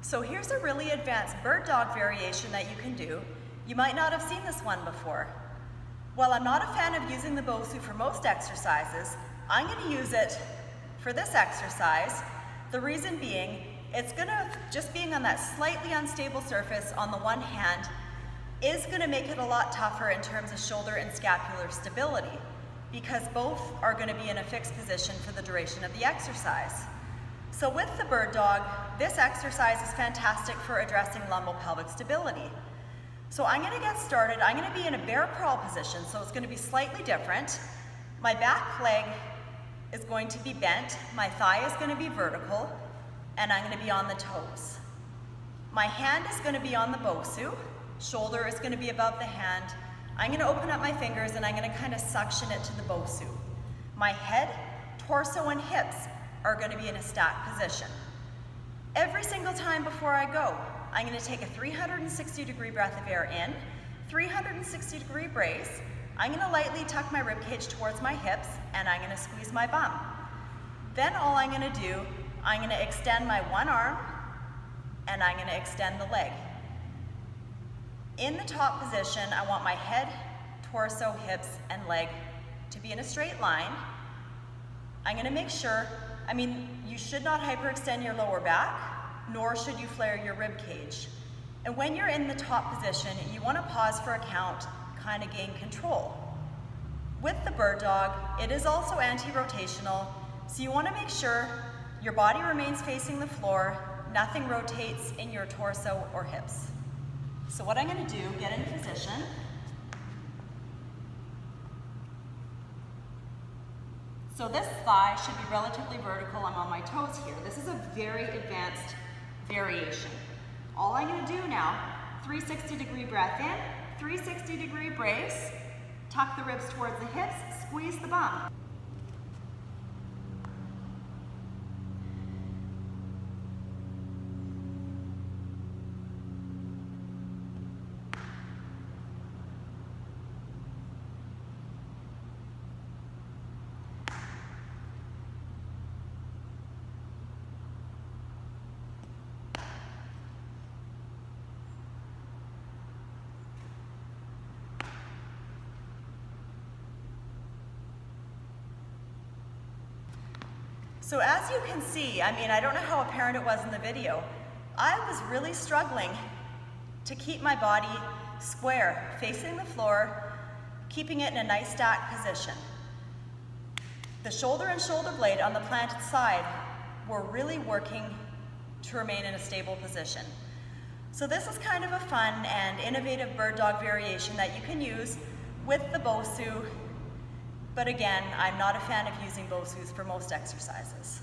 So here's a really advanced bird dog variation that you can do. You might not have seen this one before. While I'm not a fan of using the Bosu for most exercises, I'm going to use it for this exercise. The reason being, just being on that slightly unstable surface on the one hand is going to make it a lot tougher in terms of shoulder and scapular stability, because both are going to be in a fixed position for the duration of the exercise. So with the bird dog, this exercise is fantastic for addressing lumbopelvic stability. So I'm going to get started. I'm going to be in a bear crawl position, so it's going to be slightly different. My back leg is going to be bent, my thigh is going to be vertical, and I'm going to be on the toes. My hand is going to be on the Bosu, shoulder is going to be above the hand. I'm going to open up my fingers and I'm going to kind of suction it to the Bosu. My head, torso, and hips are going to be in a stacked position. Every single time before I go, I'm going to take a 360-degree breath of air in, 360-degree brace. I'm going to lightly tuck my ribcage towards my hips and I'm going to squeeze my bum. Then all I'm going to do, I'm going to extend my one arm and I'm going to extend the leg. In the top position, I want my head, torso, hips, and leg to be in a straight line. I'm going to make sure, you should not hyperextend your lower back, nor should you flare your rib cage. And when you're in the top position, you want to pause for a count, kind of gain control. With the bird dog, it is also anti-rotational, so you want to make sure your body remains facing the floor, nothing rotates in your torso or hips. So what I'm going to do, get into position. So this thigh should be relatively vertical. I'm on my toes here. This is a very advanced variation. All I'm going to do now, 360-degree breath in, 360-degree brace, tuck the ribs towards the hips, squeeze the bum. So as you can see, I don't know how apparent it was in the video, I was really struggling to keep my body square, facing the floor, keeping it in a nice stacked position. The shoulder and shoulder blade on the planted side were really working to remain in a stable position. So this is kind of a fun and innovative bird dog variation that you can use with the Bosu. But again, I'm not a fan of using Bosus for most exercises.